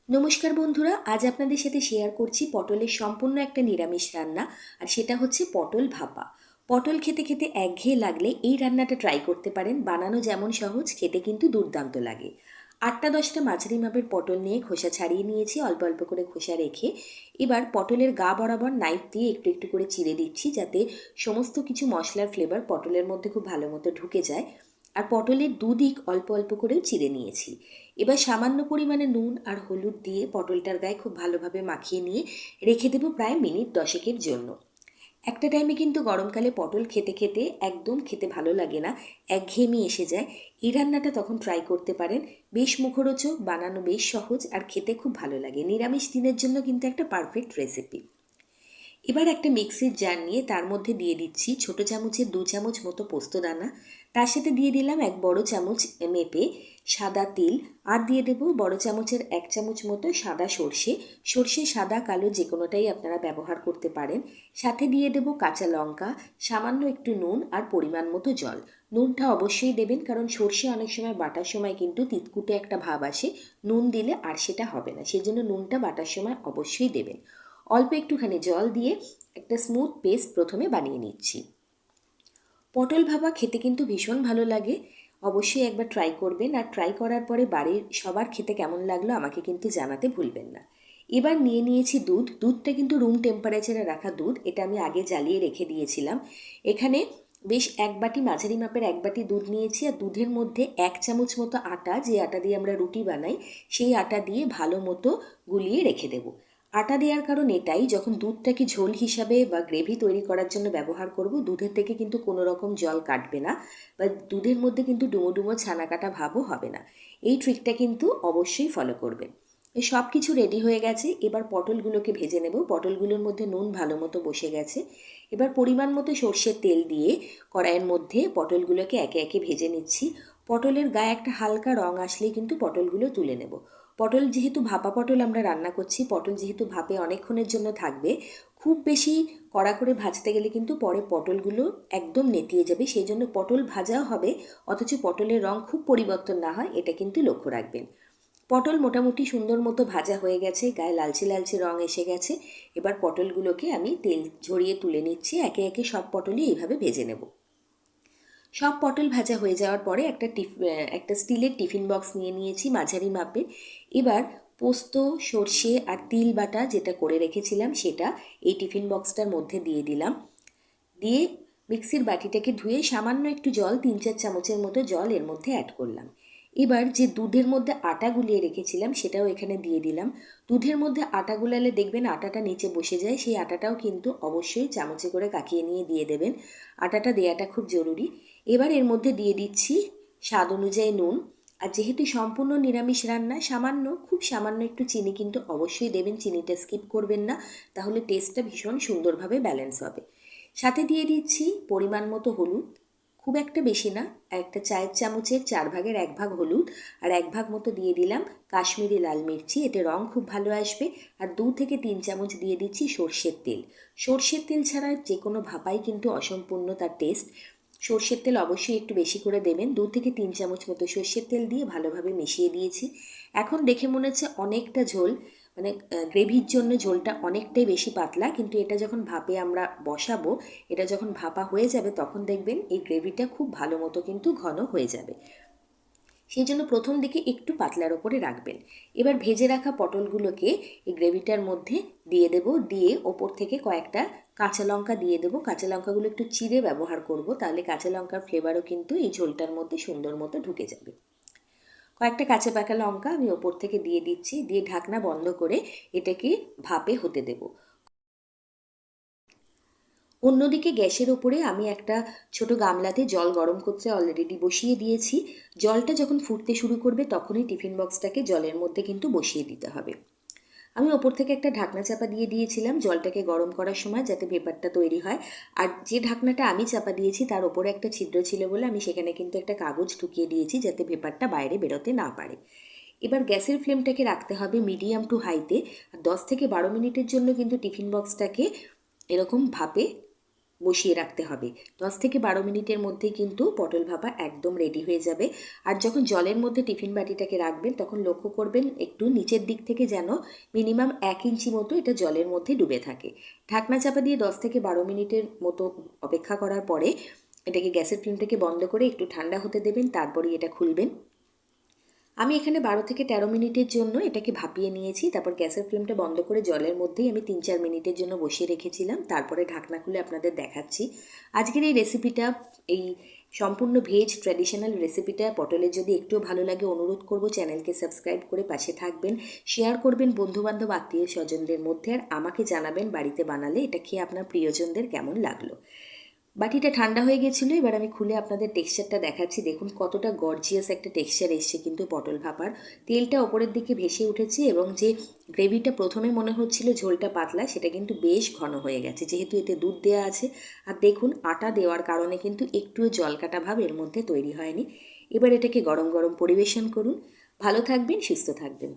নমস্কার বন্ধুরা, আজ আপনাদের সাথে শেয়ার করছি পটলের সম্পূর্ণ একটা নিরামিষ রান্না। আর সেটা হচ্ছে পটল ভাপা। পটল খেতে খেতে একঘেয়ে লাগলে এই রান্নাটা ট্রাই করতে পারেন। বানানো যেমন সহজ, খেতে কিন্তু দুর্দান্ত লাগে। 8-10টা মাঝারি মাপের পটল নিয়ে খোসা ছাড়িয়ে নিয়েছি, অল্প অল্প করে খোসা রেখে। এবার পটলের গা বরাবর নাইফ দিয়ে একটু একটু করে চিড়ে দিচ্ছি, যাতে সমস্ত কিছু মশলার ফ্লেভার পটলের মধ্যে খুব ভালো মতো ঢুকে যায়। আর পটলের দুদিক অল্প অল্প করেও চিড়ে নিয়েছি। এবার সামান্য পরিমাণে নুন আর হলুদ দিয়ে পটলটার গায়ে খুব ভালোভাবে মাখিয়ে নিয়ে রেখে দেবো প্রায় মিনিট 10-এর জন্য। একটা টাইমে কিন্তু গরমকালে পটল খেতে খেতে একদম খেতে ভালো লাগে না, একঘেয়েমি এসে যায়। এই রান্নাটা তখন ট্রাই করতে পারেন। বেশ মুখরোচক, বানানো বেশ সহজ, আর খেতে খুব ভালো লাগে। নিরামিষ দিনের জন্য কিন্তু একটা পারফেক্ট রেসিপি। এবার একটা মিক্সির জার নিয়ে তার মধ্যে দিয়ে দিচ্ছি ছোট চামচের 2 চামচ মতো পোস্তদানা। তার সাথে দিয়ে দিলাম 1 বড় চামচ মেপে সাদা তিল। আর দিয়ে দেবো বড় চামচের 1 চামচ মতো সাদা সর্ষে। সর্ষে সাদা কালো যে কোনোটাই আপনারা ব্যবহার করতে পারেন। সাথে দিয়ে দেবো কাঁচা লঙ্কা, সামান্য একটু নুন আর পরিমাণ মতো জল। নুনটা অবশ্যই দেবেন, কারণ সর্ষে অনেক সময় বাটার সময় কিন্তু তিতকুটে একটা ভাব আসে। নুন দিলে আর সেটা হবে না, সেজন্য নুনটা বাটার সময় অবশ্যই দেবেন। অল্প একটুখানি জল দিয়ে একটা স্মুথ পেস্ট প্রথমে বানিয়ে নিচ্ছি। পটল ভাপা খেতে কিন্তু ভীষণ ভালো লাগে। অবশ্যই একবার ট্রাই করবেন, আর ট্রাই করার পরে বাড়ির সবার খেতে কেমন লাগলো আমাকে কিন্তু জানাতে ভুলবেন না। এবার নিয়ে নিয়েছি দুধ। দুধটা কিন্তু রুম টেম্পারেচারে রাখা দুধ, এটা আমি আগে জ্বালিয়ে রেখে দিয়েছিলাম। এখানে বেশ 1 বাটি, মাঝারি মাপের 1 বাটি দুধ নিয়েছি। আর দুধের মধ্যে 1 চামচ মতো আটা, যে আটা দিয়ে আমরা রুটি বানাই, সেই আটা দিয়ে ভালো মতো গুলিয়ে রেখে দেবো। আটা দেওয়ার কারণ এটাই, যখন দুধটাকে ঝোল হিসাবে বা গ্রেভি তৈরি করার জন্য ব্যবহার করব, দুধের থেকে কিন্তু কোনো রকম জল কাটবে না, বা দুধের মধ্যে কিন্তু ডুমো ডুমো ছানা কাটা ভাবও হবে না। এই ট্রিকটা কিন্তু অবশ্যই ফলো করবেন। এই সব কিছু রেডি হয়ে গেছে। এবার পটলগুলোকে ভেজে নেব। পটলগুলোর মধ্যে নুন ভালো মতো বসে গেছে। এবার পরিমাণ মতো সর্ষের তেল দিয়ে কড়াইয়ের মধ্যে পটলগুলোকে একে একে ভেজে নিচ্ছি। পটলের গায়ে একটা হালকা রং আসলেই কিন্তু পটলগুলো তুলে নেব। পটল যেহেতু ভাপা পটল আমরা রান্না করছি, পটল যেহেতু ভাপে অনেকক্ষণের জন্য থাকবে, খুব বেশি কড়া করে ভাজতে গেলে কিন্তু পরে পটলগুলো একদম নেতিয়ে যাবে। সেই জন্য পটল ভাজাও হবে, অথচ পটলের রং খুব পরিবর্তন না হয়, এটা কিন্তু লক্ষ্য রাখবেন। পটল মোটামুটি সুন্দর মতো ভাজা হয়ে গেছে, গায়ে লালচে লালচে রং এসে গেছে। এবার পটলগুলোকে আমি তেল ঝরিয়ে তুলে নিচ্ছি। একে একে সব পটলই এইভাবে ভেজে নেব। সব পটল ভাজা হয়ে যাওয়ার পরে একটা স্টিলের টিফিন বক্স নিয়ে নিয়েছি মাঝারি মাপের। এবার পোস্ত, সর্ষে আর তিল বাটা যেটা করে রেখেছিলাম, সেটা এই টিফিন বক্সটার মধ্যে দিয়ে দিলাম। দিয়ে মিক্সির বাটিটাকে ধুয়ে সামান্য একটু জল, 3-4 চামচের মতো জল এর মধ্যে অ্যাড করলাম। এবার যে দুধের মধ্যে আটা গুলিয়ে রেখেছিলাম সেটাও এখানে দিয়ে দিলাম। দুধের মধ্যে আটা গুলালে দেখবেন আটাটা নিচে বসে যায়, সেই আটাটাও কিন্তু অবশ্যই চামচে করে কাকিয়ে নিয়ে দিয়ে দেবেন। আটাটা দেওয়াটা খুব জরুরি। এবার এর মধ্যে দিয়ে দিচ্ছি স্বাদ অনুযায়ী নুন। আর যেহেতু সম্পূর্ণ নিরামিষ রান্না, সামান্য, খুব সামান্য একটু চিনি কিন্তু অবশ্যই দেবেন। চিনিটা স্কিপ করবেন না, তাহলে টেস্টটা ভীষণ সুন্দরভাবে ব্যালেন্স হবে। সাথে দিয়ে দিচ্ছি পরিমাণ মতো হলুদ, খুব একটা বেশি না, একটা চায়ের চামচের 4 ভাগের 1 ভাগ হলুদ। আর 1 ভাগ মতো দিয়ে দিলাম কাশ্মীরি লাল মির্চি, এতে রং খুব ভালো আসবে। আর 2 থেকে 3 চামচ দিয়ে দিচ্ছি সর্ষের তেল। সর্ষের তেল ছাড়া যে কোনো ভাপাই কিন্তু অসম্পূর্ণ তার টেস্ট। সর্ষের তেল অবশ্যই একটু বেশি করে দেবেন। 2 থেকে 3 চামচ মতো সর্ষের তেল দিয়ে ভালোভাবে মিশিয়ে দিয়েছি। এখন দেখে মনে হচ্ছে অনেকটা ঝোল, মানে গ্রেভির জন্য ঝোলটা অনেকটাই বেশি পাতলা, কিন্তু এটা যখন ভাপে আমরা বসাবো, এটা যখন ভাপা হয়ে যাবে, তখন দেখবেন এই গ্রেভিটা খুব ভালো মতো কিন্তু ঘন হয়ে যাবে। সেই জন্য প্রথম দিকে একটু পাতলার ওপরে রাখবেন। এবার ভেজে রাখা পটলগুলোকে এই গ্রেভিটার মধ্যে দিয়ে দেব। দিয়ে ওপর থেকে কয়েকটা কাঁচা লঙ্কা দিয়ে দেবো। কাঁচা লঙ্কাগুলো একটু চিড়ে ব্যবহার করব, তাহলে কাঁচা লঙ্কার ফ্লেভারও কিন্তু এই ঝোলটার মধ্যে সুন্দর মতো ঢুকে যাবে। কয়েকটা কাঁচা পাকা লঙ্কা আমি ওপর থেকে দিয়ে দিচ্ছি। দিয়ে ঢাকনা বন্ধ করে এটাকে ভাপে হতে দেব। অন্যদিকে গ্যাসের ওপরে আমি একটা ছোট গামলাতে জল গরম করতে অলরেডি বসিয়ে দিয়েছি। জলটা যখন ফুটতে শুরু করবে, তখনই টিফিন বক্সটাকে জলের মধ্যে কিন্তু বসিয়ে দিতে হবে। আমি ওপর থেকে একটা ঢাকনা চাপা দিয়ে দিয়েছিলাম জলটাকে গরম করার সময়, যাতে পেপারটা তৈরি হয়। আর যে ঢাকনাটা আমি চাপা দিয়েছি তার ওপরে একটা ছিদ্র ছিল বলে আমি সেখানে কিন্তু একটা কাগজ ঢুকিয়ে দিয়েছি, যাতে পেপারটা বাইরে বেরোতে না পারে। এবার গ্যাসের ফ্লেমটাকে রাখতে হবে মিডিয়াম টু হাইতে। আর 10 থেকে 12 মিনিটের জন্য কিন্তু টিফিন বক্সটাকে এরকম ভাপে বসিয়ে রাখতে হবে। 10 থেকে 12 মিনিটের মধ্যে কিন্তু পটল ভাপা একদম রেডি হয়ে যাবে। আর যখন জলের মধ্যে টিফিন বাটিটাকে রাখবেন তখন লক্ষ্য করবেন একটু নিচের দিক থেকে যেন মিনিমাম 1 ইঞ্চি মতো এটা জলের মধ্যে ডুবে থাকে। ঢাকনা চাপা দিয়ে 10 থেকে 12 মিনিটের মতো অপেক্ষা করার পরে এটাকে গ্যাসের ফ্লেমটাকে বন্ধ করে একটু ঠান্ডা হতে দেবেন, তারপরেই এটা খুলবেন। আমি এখানে 12 থেকে 13 মিনিটের জন্য এটাকে ভাপিয়ে নিয়েছি। তারপর গ্যাসের ফ্লেমটা বন্ধ করে জলের মধ্যেই আমি 3-4 মিনিটের জন্য বসিয়ে রেখেছিলাম। তারপরে ঢাকনা খুলে আপনাদের দেখাচ্ছি। আজকের এই রেসিপিটা, এই সম্পূর্ণ ভেজ ট্র্যাডিশনাল রেসিপিটা পটলের যদি একটুও ভালো লাগে অনুরোধ করব চ্যানেলকে সাবস্ক্রাইব করে পাশে থাকবেন, শেয়ার করবেন বন্ধুবান্ধব আত্মীয় স্বজনদের মধ্যে, আর আমাকে জানাবেন বাড়িতে বানালে এটা খেয়ে আপনার প্রিয়জনদের কেমন লাগলো। বাটিটা ঠান্ডা হয়ে গেছিলো, এবার আমি খুলে আপনাদের টেক্সচারটা দেখাচ্ছি। দেখুন কতটা গর্জিয়াস একটা টেক্সচার এসছে কিন্তু পটল ভাপার। তেলটা ওপরের দিকে ভেসে উঠেছে এবং যে গ্রেভিটা প্রথমে মনে হচ্ছিল ঝোলটা পাতলা, সেটা কিন্তু বেশ ঘন হয়ে গেছে যেহেতু এতে দুধ দেওয়া আছে। আর দেখুন আটা দেওয়ার কারণে কিন্তু একটুও জলকাটা ভাব এর মধ্যে তৈরি হয়নি। এবার এটাকে গরম গরম পরিবেশন করুন। ভালো থাকবেন, সুস্থ থাকবেন।